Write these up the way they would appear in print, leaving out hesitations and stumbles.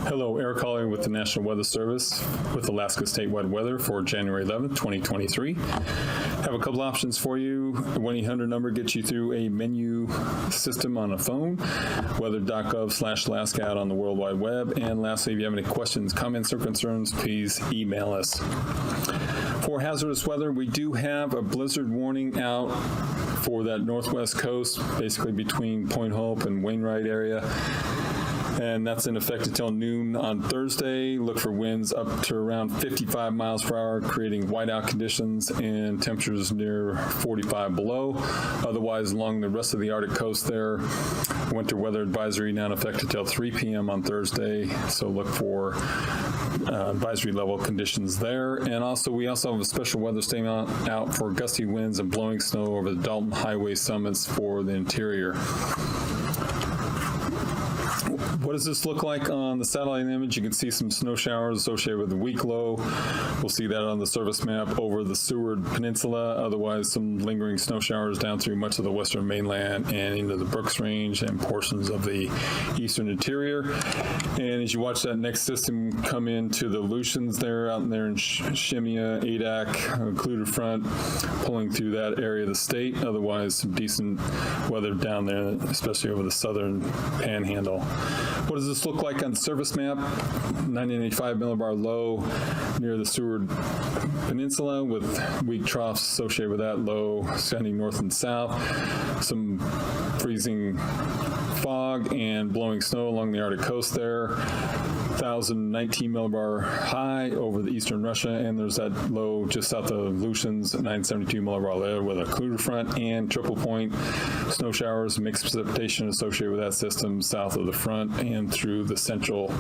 Hello, Eric Holloway with the National Weather Service with Alaska statewide weather for January 11th, 2023. Have a couple options for you. The 1-800 number gets you through a menu system on a phone, weather.gov/Alaska out on the World Wide Web. And lastly, if you have any questions, comments, or concerns, please email us. For hazardous weather, we do have a blizzard warning out for that northwest coast, basically between Point Hope and Wainwright area. And that's in effect until noon on Thursday. Look for winds up to around 55 miles per hour, creating whiteout conditions and temperatures near 45 below. Otherwise, along the rest of the Arctic coast there, winter weather advisory now in effect until 3 p.m. on Thursday. So look for advisory level conditions there. And also, we also have a special weather statement out for gusty winds and blowing snow over the Dalton Highway summits for the interior. What does this look like on the satellite image? You can see some snow showers associated with the weak low. We'll see that on the surface map over the Seward Peninsula. Otherwise, some lingering snow showers down through much of the western mainland and into the Brooks Range and portions of the eastern interior. And as you watch that next system come into the Aleutians there, out in there in Shemya, Adak, occluded front, pulling through that area of the state. Otherwise, some decent weather down there, especially over the southern panhandle. What does this look like on the surface map? 985 millibar low near the Seward Peninsula with weak troughs associated with that low sending north and south. Some freezing fog and blowing snow along the Arctic coast there. 1,019 millibar high over the eastern Russia, and there's that low just south of Aleutians at 972 millibar low with a occluded front and triple point snow showers, mixed precipitation associated with that system south of the front and through the central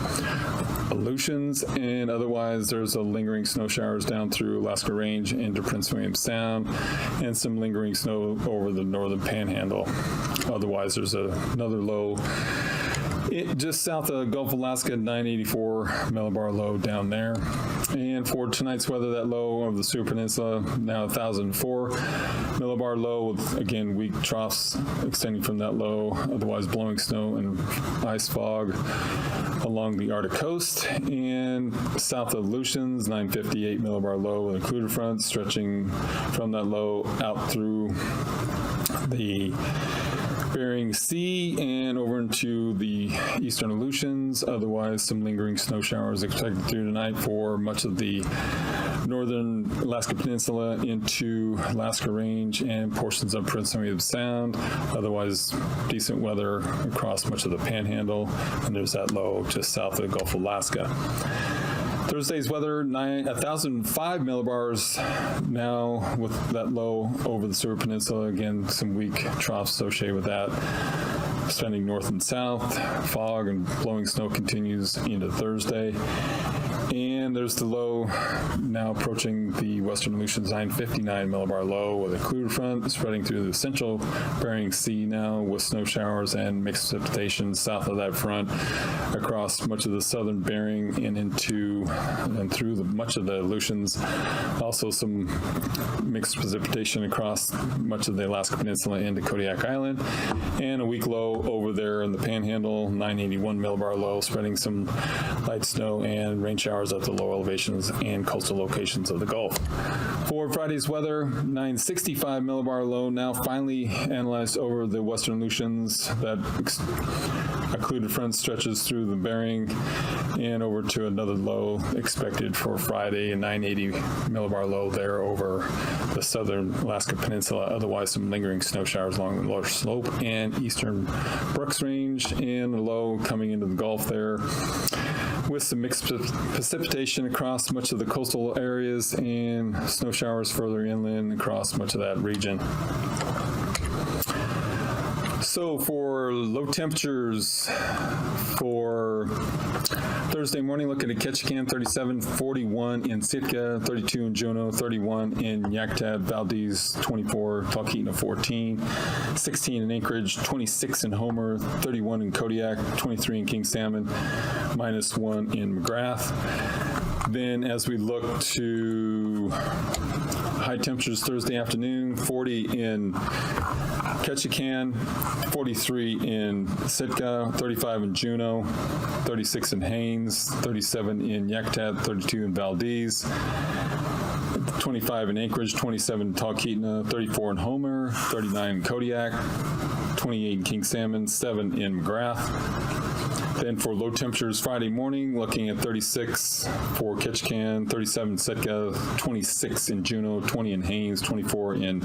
Aleutians. And otherwise, there's a lingering snow showers down through Alaska Range into Prince William Sound and some lingering snow over the northern panhandle. Otherwise, there's another low just south of Gulf of Alaska, 984 millibar low down there. And for tonight's weather, that low of the Seward Peninsula, now 1,004 millibar low with, again, weak troughs extending from that low, otherwise blowing snow and ice fog along the Arctic coast. And south of Aleutians, 958 millibar low with occluded front stretching from that low out through the Bering Sea and over into the eastern Aleutians. Otherwise, some lingering snow showers expected through tonight for much of the northern Alaska Peninsula into Alaska Range and portions of Prince William Sound. Otherwise, decent weather across much of the Panhandle, and there's that low just south of the Gulf of Alaska. Thursday's weather, 1,005 millibars now with that low over the Seward Peninsula. Again, some weak troughs associated with that. Extending north and south, fog and blowing snow continues into Thursday. And there's the low now approaching the western Aleutians, 959 millibar low with a occluded front spreading through the central Bering Sea now with snow showers and mixed precipitation south of that front across much of the southern Bering and into and through much of the Aleutians. Also some mixed precipitation across much of the Alaska Peninsula into Kodiak Island, and a weak low over there in the Panhandle, 981 millibar low, spreading some light snow and rain showers at the lower elevations and coastal locations of the Gulf. For Friday's weather, 965 millibar low now finally analyzed over the western Aleutians. That occluded front stretches through the Bering and over to another low expected for Friday, a 980 millibar low there over the southern Alaska Peninsula. Otherwise, some lingering snow showers along the lower slope and eastern Brooks Range, and a low coming into the Gulf there with some mixed precipitation across much of the coastal areas and snow showers further inland across much of that region. So for low temperatures for Thursday morning, looking at Ketchikan, 37, 41 in Sitka, 32 in Juneau, 31 in Yakutat, Valdez, 24, Talkeetna, 14, 16 in Anchorage, 26 in Homer, 31 in Kodiak, 23 in King Salmon, -1 in McGrath. Then as we look to high temperatures Thursday afternoon, 40 in Ketchikan, 43 in Sitka, 35 in Juneau, 36 in Haines, 37 in Yakutat, 32 in Valdez, 25 in Anchorage, 27 in Talkeetna, 34 in Homer, 39 in Kodiak, 28 in King Salmon, 7 in McGrath. Then for low temperatures Friday morning, looking at 36 for Ketchikan, 37 in Sitka, 26 in Juneau, 20 in Haines, 24 in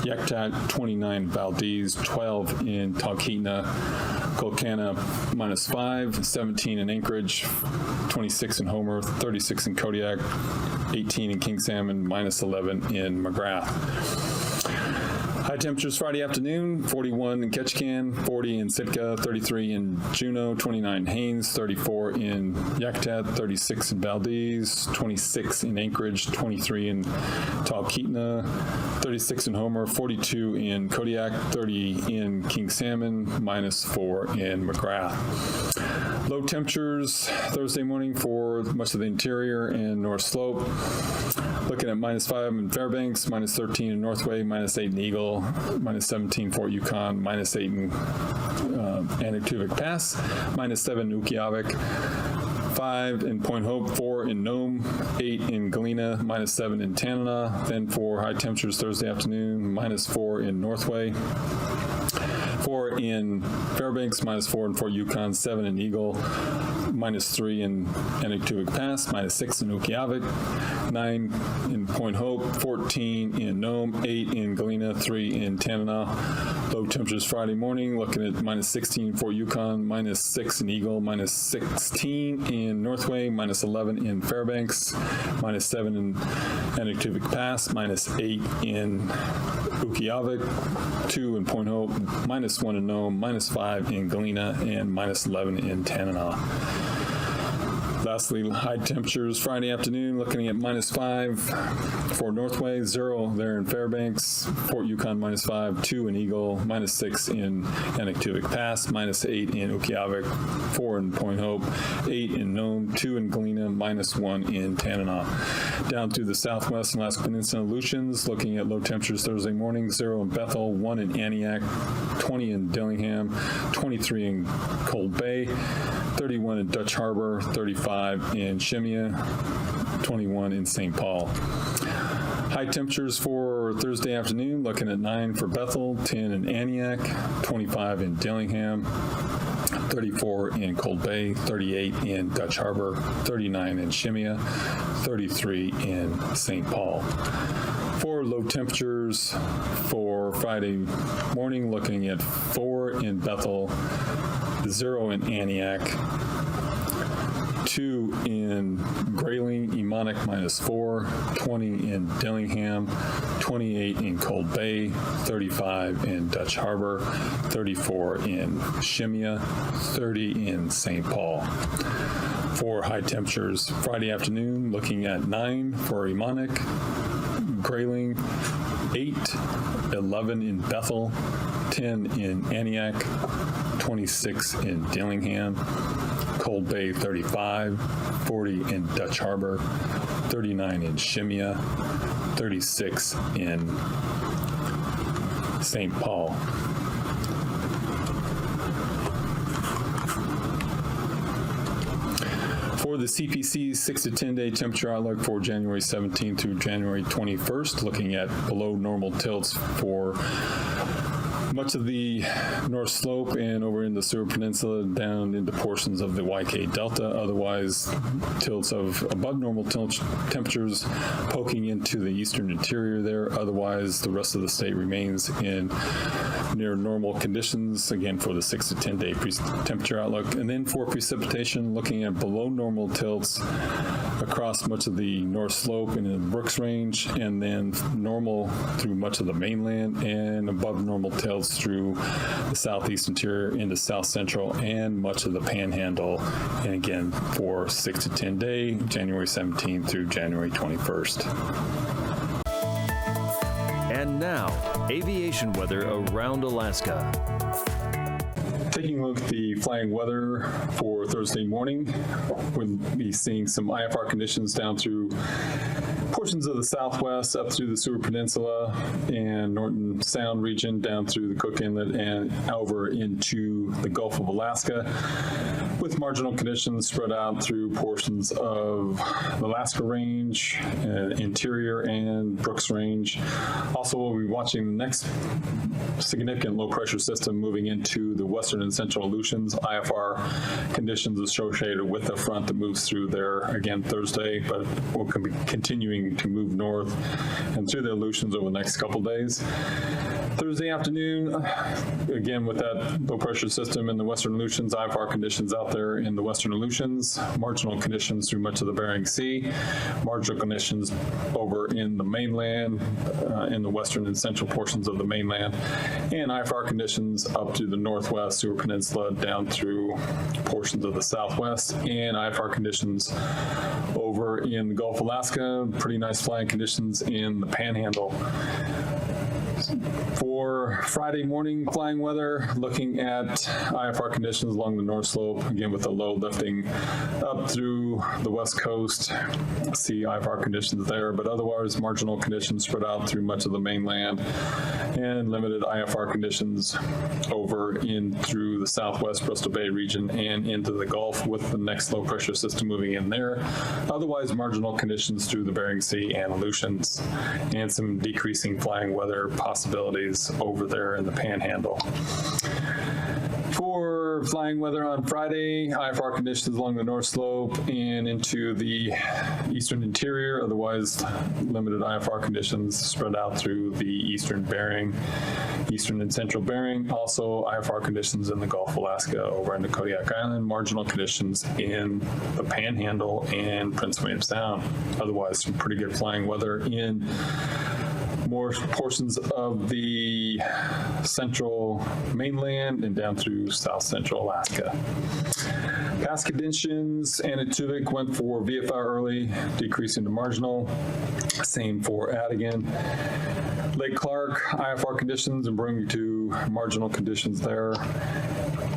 Yakutat, 29 in Valdez, 12 in Talkeetna, Colcana -5, 17 in Anchorage, 26 in Homer, 36 in Kodiak, 18 in King Salmon, -11 in McGrath. High temperatures Friday afternoon, 41 in Ketchikan, 40 in Sitka, 33 in Juneau, 29 in Haines, 34 in Yakutat, 36 in Valdez, 26 in Anchorage, 23 in Talkeetna, 36 in Homer, 42 in Kodiak, 30 in King Salmon, -4 in McGrath. Low temperatures Thursday morning for much of the interior and North Slope. Looking at -5 in Fairbanks, -13 in Northway, -8 in Eagle, -17 Fort Yukon, -8 in Anaktuvuk Pass, -7 in Ukqiavik, 5 in Point Hope, 4 in Nome, 8 in Galena, -7 in Tanana. Then for high temperatures Thursday afternoon, -4 in Northway, 4 in Fairbanks, -4 in Fort Yukon, 7 in Eagle, -3 in Anaktuvuk Pass, -6 in Ukqiavik, 9 in Point Hope, 14 in Nome, 8 in Galena, 3 in Tanana. Low temperatures Friday morning, looking at -16 in Fort Yukon, -6 in Eagle, -16 in Northway, -11 in Fairbanks, -7 in Anaktuvuk Pass, -8 in Ukqiavik, 2 in Point Hope, -1 in Nome, -5 in Galena, and -11 in Tanana. Lastly, high temperatures Friday afternoon, looking at -5 for Northway, 0 there in Fairbanks, Fort Yukon -5, 2 in Eagle, -6 in Anaktuvuk Pass, -8 in Ukqiavik, 4 in Point Hope, 8 in Nome, 2 in Galena, -1 in Tanana. Down through the Southwest and Alaska Peninsula Aleutians, looking at low temperatures Thursday morning, 0 in Bethel, 1 in Antioch, 20 in Dillingham, 23 in Cold Bay, 31 in Dutch Harbor, 35 in Shemya, 21 in St. Paul. High temperatures for Thursday afternoon, looking at 9 for Bethel, 10 in Antioch, 25 in Dillingham, 34 in Cold Bay, 38 in Dutch Harbor, 39 in Shemya, 33 in St. Paul. For low temperatures for Friday morning, looking at 4 in Bethel, 0 in Antioch, 2 in Grayling, Emonic -4, 20 in Dillingham, 28 in Cold Bay, 35 in Dutch Harbor, 34 in Shemya, 30 in St. Paul. For high temperatures Friday afternoon, looking at 9 for Emonic, Grayling, 8, 11 in Bethel, 10 in Antioch, 26 in Dillingham, Cold Bay 35, 40 in Dutch Harbor, 39 in Shemya, 36 in St. Paul. For the CPC 6 to 10 day temperature outlook for January 17th through January 21st, looking at below normal tilts for much of the North Slope and over in the Seward Peninsula down into portions of the YK Delta. Otherwise, tilts of above normal temperatures poking into the eastern interior there. Otherwise, the rest of the state remains in near normal conditions, again, for the 6 to 10 day temperature outlook. And then for precipitation, looking at below normal tilts across much of the North Slope and the Brooks Range, and then normal through much of the mainland, and above normal tails through the southeast interior into south central and much of the Panhandle, and again for 6 to 10 day, January 17th through January 21st. And now, aviation weather around Alaska. Taking a look at the flying weather for Thursday morning, we'll be seeing some IFR conditions down through portions of the southwest up through the Seward Peninsula and Norton Sound region down through the Cook Inlet and over into the Gulf of Alaska, with marginal conditions spread out through portions of the Alaska Range, interior, and Brooks Range. Also, we'll be watching the next significant low pressure system moving into the western and central Aleutians. IFR conditions associated with the front that moves through there again Thursday, but we'll be continuing to move north and through the Aleutians over the next couple days. Thursday afternoon, again with that low pressure system in the western Aleutians, IFR conditions out there in the western Aleutians, marginal conditions through much of the Bering Sea, marginal conditions over in the mainland, in the western and central portions of the mainland, and IFR conditions up to the northwest Seward Peninsula down through portions of the southwest, and IFR conditions over in the Gulf of Alaska, pretty nice flying conditions in the Panhandle. For Friday morning flying weather, looking at IFR conditions along the North Slope, again with the low lifting up through the west coast, see IFR conditions there, but otherwise marginal conditions spread out through much of the mainland and limited IFR conditions over in through the southwest Bristol Bay region and into the Gulf with the next low pressure system moving in there. Otherwise marginal conditions through the Bering Sea and Aleutians, and some decreasing flying weather possibilities over there in the Panhandle. For flying weather on Friday, IFR conditions along the North Slope and into the eastern interior, otherwise limited IFR conditions spread out through the eastern Bering, eastern and central Bering. Also IFR conditions in the Gulf of Alaska over into Kodiak Island, marginal conditions in the Panhandle and Prince William Sound. Otherwise some pretty good flying weather in more portions of the central mainland and down through south central Alaska. Past conditions, Anitukvik went for VFR early, decreasing to marginal. Same for Adigan. Lake Clark, IFR conditions and bringing to marginal conditions there.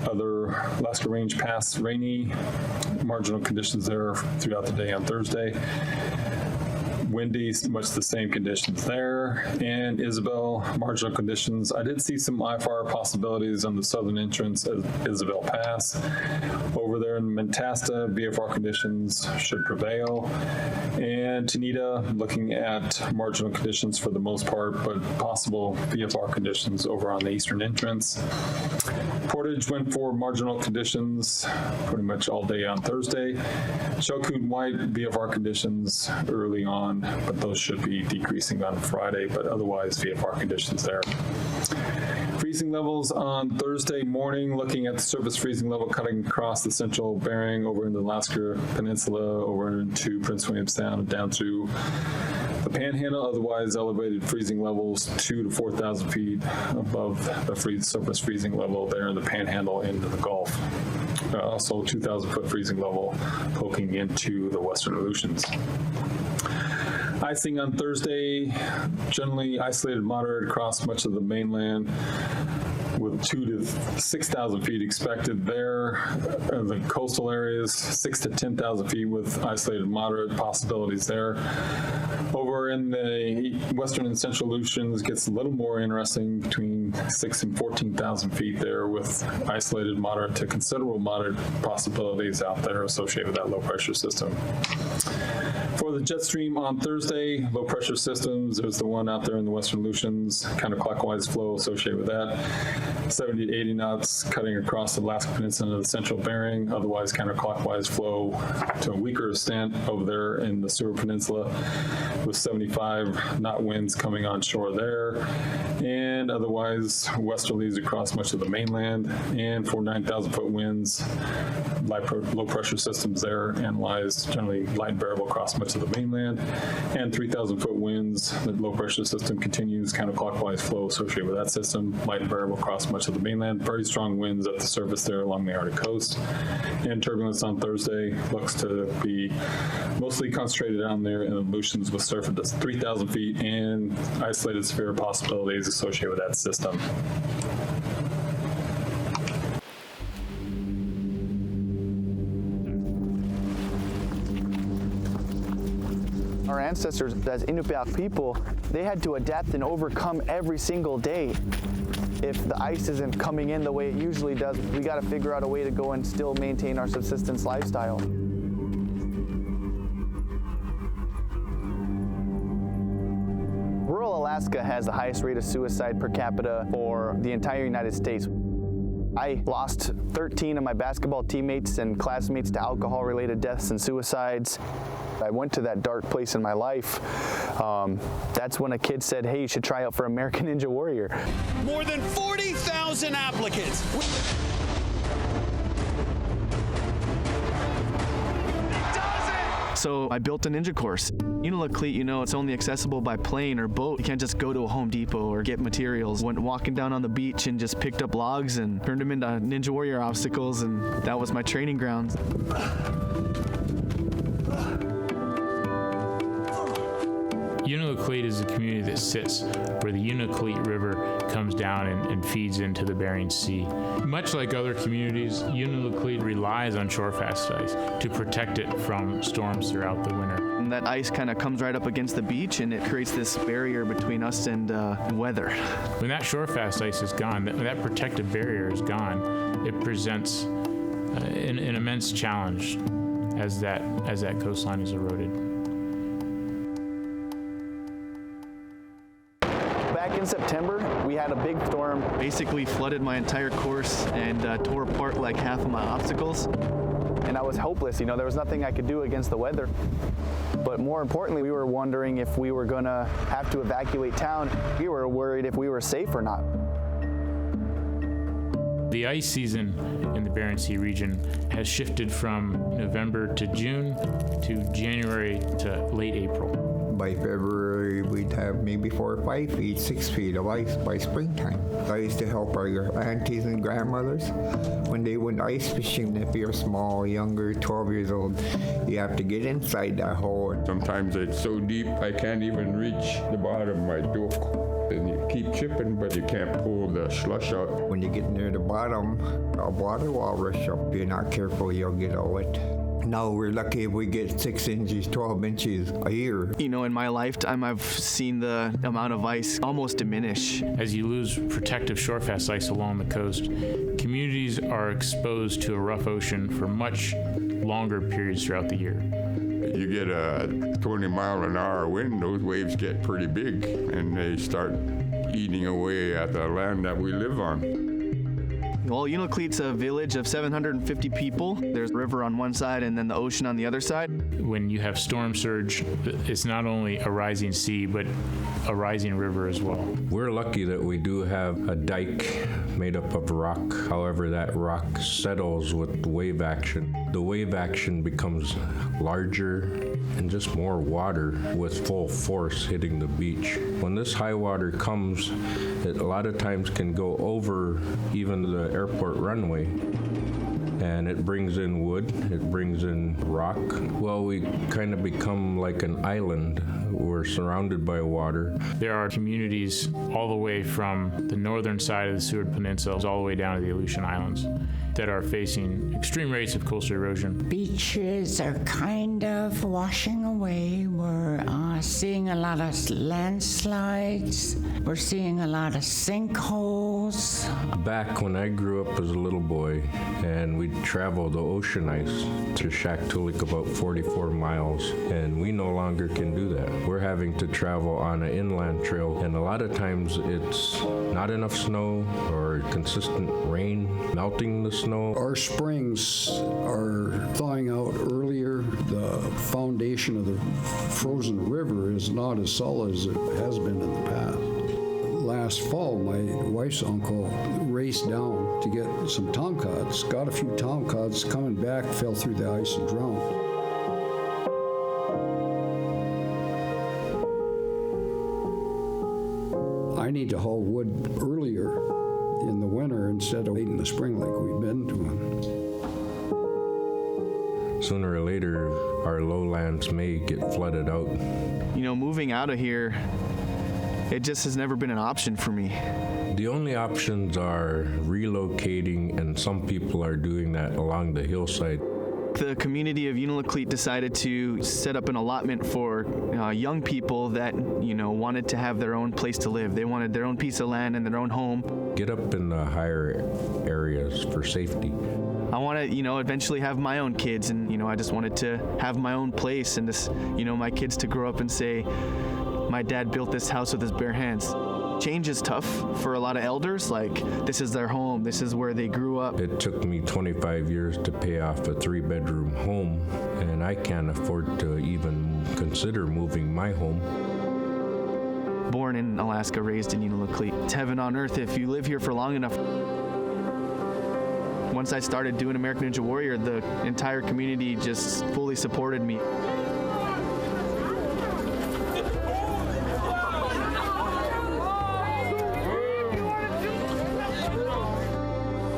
Other Alaska Range Pass, rainy, marginal conditions there throughout the day on Thursday. Windy, much the same conditions there. And Isabel, marginal conditions. I did see some IFR possibilities on the southern entrance of Isabel Pass. Over there in Mentasta, VFR conditions should prevail. And Tanita, looking at marginal conditions for the most part, but possible VFR conditions over on the eastern entrance. Portage went for marginal conditions pretty much all day on Thursday. Chilkoot White, VFR conditions early on, but those should be decreasing on Friday, but otherwise VFR conditions there. Freezing levels on Thursday morning, looking at the surface freezing level cutting across the central Bering over into the Alaska Peninsula, over into Prince William Sound, and down through the Panhandle. Otherwise elevated freezing levels 2,000 to 4,000 feet above the surface freezing level there in the Panhandle into the Gulf. Also 2,000 foot freezing level poking into the western Aleutians. Icing on Thursday, generally isolated moderate across much of the mainland, with 2,000 to 6,000 feet expected there. The coastal areas, 6,000 to 10,000 feet with isolated moderate possibilities there. Over in the western and central Aleutians, gets a little more interesting, between 6,000 and 14,000 feet there, with isolated moderate to considerable moderate possibilities out there associated with that low pressure system. For the jet stream on Thursday, low pressure systems, there's the one out there in the western Aleutians, kind of clockwise flow associated with that. 70 to 80 knots cutting across the Alaska Peninsula into the central Bering, otherwise counterclockwise flow to a weaker extent over there in the Seward Peninsula with 75 knot winds coming on shore there, and otherwise westerlies across much of the mainland, and for 9,000-foot winds, low pressure systems there analyzed generally light and variable across much of the mainland, and 3,000-foot winds. The low pressure system continues counterclockwise flow associated with that system, light and variable across much of the mainland. Very strong winds at the surface there along the Arctic coast, and turbulence on Thursday looks to be mostly concentrated down there in Aleutians with surf at 3,000 feet and isolated severe possibilities associated with that system. Our ancestors, as Inupiaq people, they had to adapt and overcome every single day. If the ice isn't coming in the way it usually does, we got to figure out a way to go and still maintain our subsistence lifestyle. Rural Alaska has the highest rate of suicide per capita for the entire United States. I lost 13 of my basketball teammates and classmates to alcohol-related deaths and suicides. I went to that dark place in my life. That's when a kid said, hey, you should try out for American Ninja Warrior. More than 40,000 applicants. So I built a ninja course. Uniloclete, you know, it's only accessible by plane or boat. You can't just go to a Home Depot or get materials. Went walking down on the beach and just picked up logs and turned them into Ninja Warrior obstacles, and that was my training grounds. Uniloclete is a community that sits where the Uniloclete River comes down and feeds into the Bering Sea. Much like other communities, Uniloclete relies on shorefast ice to protect it from storms throughout the winter. And that ice kind of comes right up against the beach, and it creates this barrier between us and weather. When that shorefast ice is gone, when that protective barrier is gone, it presents an immense challenge as that coastline is eroded. Back in September, we had a big storm, basically flooded my entire course and tore apart like half of my obstacles. And I was hopeless, you know, there was nothing I could do against the weather. But more importantly, we were wondering if we were gonna have to evacuate town. We were worried if we were safe or not. The ice season in the Bering Sea region has shifted from November to June to January to late April. By February, we'd have maybe 4 or 5 feet, 6 feet of ice by springtime. I used to help our aunties and grandmothers when they went ice fishing. If you're small, younger, 12 years old, you have to get inside that hole. Sometimes it's so deep I can't even reach the bottom of my dock. And you keep chipping, but you can't pull the slush out. When you get near the bottom, a water will rush up. If you're not careful, you'll get all wet. Now we're lucky if we get 6 inches, 12 inches a year. You know, in my lifetime, I've seen the amount of ice almost diminish. As you lose protective shorefast ice along the coast, communities are exposed to a rough ocean for much longer periods throughout the year. You get a 20-mile-an-hour wind, those waves get pretty big, and they start eating away at the land that we live on. Well, Uniloclete's a village of 750 people. There's a river on one side and then the ocean on the other side. When you have storm surge, it's not only a rising sea, but a rising river as well. We're lucky that we do have a dike made up of rock. However, that rock settles with wave action. The wave action becomes larger and just more water with full force hitting the beach. When this high water comes, it a lot of times can go over even the airport runway. And it brings in wood, it brings in rock. Well, we kind of become like an island. We're surrounded by water. There are communities all the way from the northern side of the Seward Peninsula all the way down to the Aleutian Islands. that are facing extreme rates of coastal erosion. Beaches are kind of washing away. We're seeing a lot of landslides. We're seeing a lot of sinkholes. Back when I grew up as a little boy, and we'd travel the ocean ice to Shaktoolik, about 44 miles, and we no longer can do that. We're having to travel on an inland trail, and a lot of times it's not enough snow or consistent rain melting the snow. Our springs are thawing out earlier. The foundation of the frozen river is not as solid as it has been in the past. Last fall, my wife's uncle raced down to get some tomcats, got a few tomcats, coming back, fell through the ice and drowned. I need to haul wood earlier in the winter instead of late in the spring like we've been doing. Sooner or later, our lowlands may get flooded out. You know, moving out of here, it just has never been an option for me. The only options are relocating, and some people are doing that along the hillside. The community of Unalakleet decided to set up an allotment for young people that, you know, wanted to have their own place to live. They wanted their own piece of land and their own home. Get up in the higher areas for safety. I want to, you know, eventually have my own kids, and, you know, I just wanted to have my own place and this, you know, my kids to grow up and say, my dad built this house with his bare hands. Change is tough for a lot of elders. Like, this is their home. This is where they grew up. It took me 25 years to pay off a 3-bedroom home, and I can't afford to even consider moving my home. Born in Alaska, raised in Unalakleet. It's heaven on earth if you live here for long enough. Once I started doing American Ninja Warrior, the entire community just fully supported me.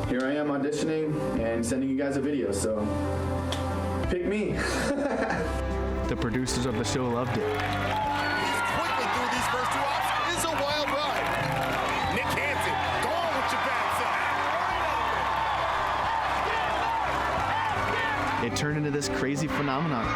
Here I am auditioning and sending you guys a video, so pick me. The producers of the show loved it. Quickly through these first 2 hours is a wild ride. Nick Hansen, go on with your bad side. It turned into this crazy phenomenon.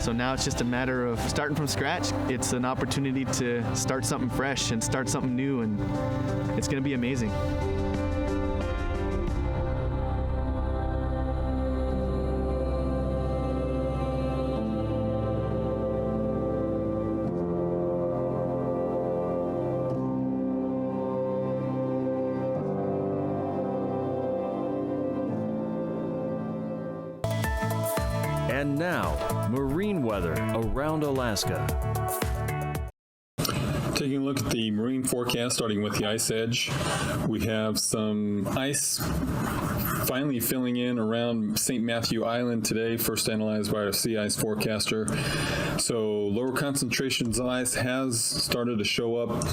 So now it's just a matter of starting from scratch. It's an opportunity to start something fresh and start something new, and it's going to be amazing. And now, marine weather around Alaska. Taking a look at the marine forecast, starting with the ice edge, we have some ice finally filling in around St. Matthew Island today, first analyzed by our sea ice forecaster. So lower concentrations of ice has started to show up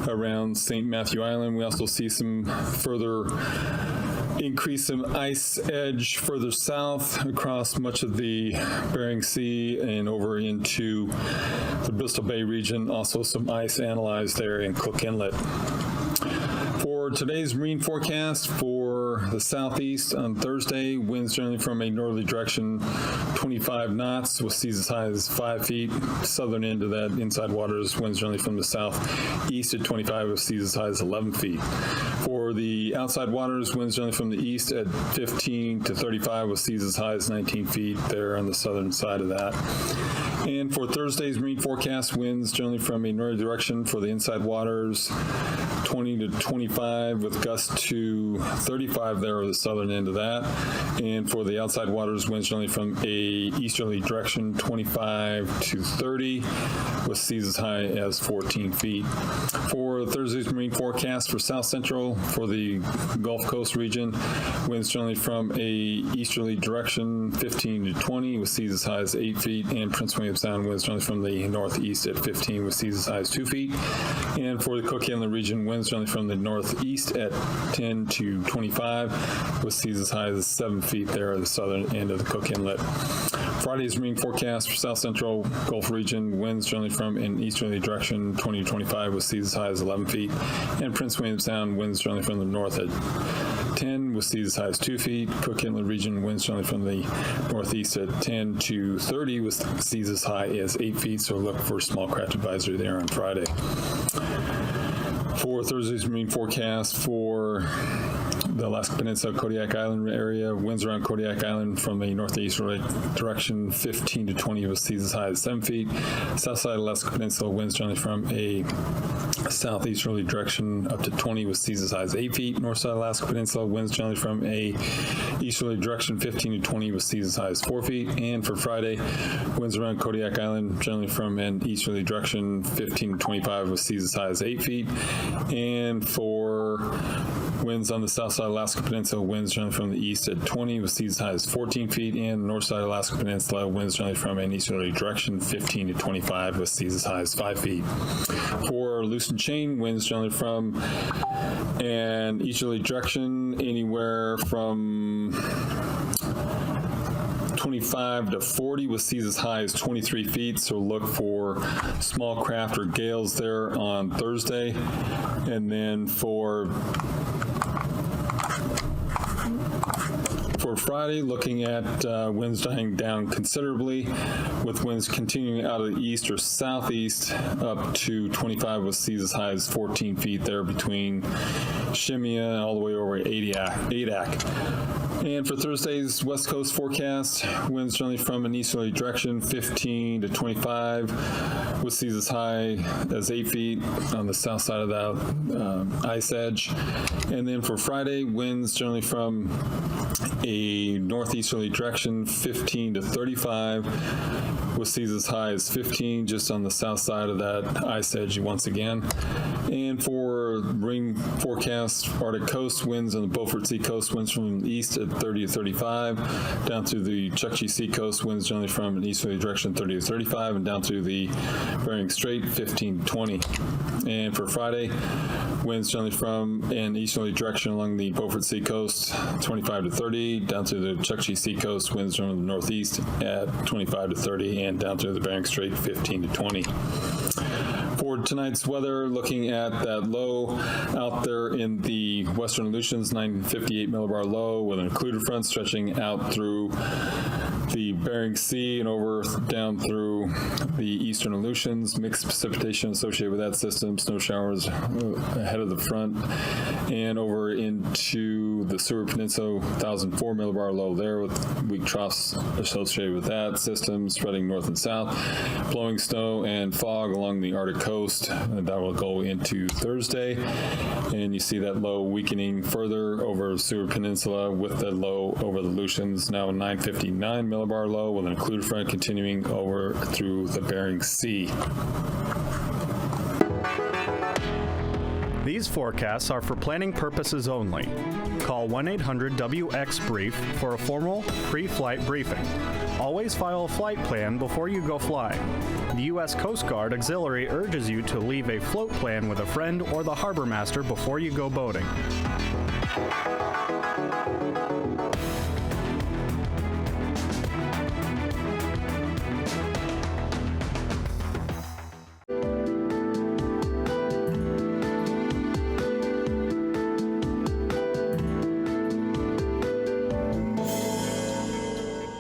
around St. Matthew Island. We also see some further increase in ice edge further south across much of the Bering Sea and over into the Bristol Bay region. Also some ice analyzed there in Cook Inlet. For today's marine forecast for the southeast on Thursday, winds generally from a northerly direction, 25 knots with seas as high as 5 feet. Southern end of that inside waters, winds generally from the southeast at 25 with seas as high as 11 feet. For the outside waters, winds generally from the east at 15 to 35 with seas as high as 19 feet there on the southern side of that. And for Thursday's marine forecast, winds generally from a northerly direction for the inside waters, 20 to 25 with gusts to 35 there on the southern end of that. And for the outside waters, winds generally from a easterly direction, 25 to 30 with seas as high as 14 feet. For Thursday's marine forecast for south central, for the Gulf Coast region, winds generally from a easterly direction, 15 to 20 with seas as high as 8 feet, and Prince William Sound winds generally from the northeast at 15 with seas as high as 2 feet. And for the Cook Inlet region, winds generally from the northeast at 10 to 25 with seas as high as 7 feet there at the southern end of the Cook Inlet. Friday's marine forecast for south central Gulf region, winds generally from an easterly direction, 20 to 25 with seas as high as 11 feet. And Prince William Sound, winds generally from the north at 10 with seas as high as 2 feet. Cook Inlet region, winds generally from the northeast at 10 to 30 with seas as high as 8 feet. So look for small craft advisory there on Friday. For Thursday's marine forecast for the Alaska Peninsula, Kodiak Island area, winds around Kodiak Island from a northeasterly direction, 15 to 20 with seas as high as 7 feet. South side Alaska Peninsula, winds generally from a southeasterly direction up to 20 with seas as high as 8 feet. North side Alaska Peninsula, winds generally from a easterly direction, 15 to 20 with seas as high as 4 feet. And for Friday, winds around Kodiak Island, generally from an easterly direction, 15 to 25 with seas as high as 8 feet. And for winds on the south side Alaska Peninsula, winds generally from the east at 20 with seas as high as 14 feet. And north side Alaska Peninsula, winds generally from an easterly direction, 15 to 25 with seas as high as 5 feet. For loosened chain, winds generally from an easterly direction, anywhere from 25 to 40 with seas as high as 23 feet. So look for small craft or gales there on Thursday. And then for Friday, looking at winds dying down considerably, with winds continuing out of the east or southeast up to 25 with seas as high as 14 feet there between Shemya and all the way over Adak. And for Thursday's West Coast forecast, winds generally from an easterly direction, 15 to 25, with seas as high as 8 feet on the south side of that ice edge. And then for Friday, winds generally from a northeasterly direction, 15 to 35, with seas as high as 15 just on the south side of that ice edge once again. And for marine forecast, Arctic coast winds on the Beaufort Sea coast, winds from the east at 30 to 35, down through the Chukchi Sea coast, winds generally from an easterly direction, 30 to 35, and down through the Bering Strait, 15 to 20. And for Friday, winds generally from an easterly direction along the Beaufort Sea coast, 25 to 30, down to the Chukchi Sea coast, winds from the northeast at 25 to 30, and down to the Bering Strait, 15 to 20. For tonight's weather, looking at that low out there in the western Aleutians, 958 millibar low with an occluded front stretching out through the Bering Sea and over down through the eastern Aleutians. Mixed precipitation associated with that system, snow showers ahead of the front, and over into the Seward Peninsula, 1004 millibar low there with weak troughs associated with that system spreading north and south, blowing snow and fog along the Arctic coast, and that will go into Thursday. And you see that low weakening further over Seward Peninsula with the low over the Aleutians, now 959 millibar low with an occluded front continuing over through the Bering Sea. These forecasts are for planning purposes only. Call 1-800-WX-BRIEF for a formal pre-flight briefing. Always file a flight plan before you go flying. The U.S. Coast Guard Auxiliary urges you to leave a float plan with a friend or the harbor master before you go boating.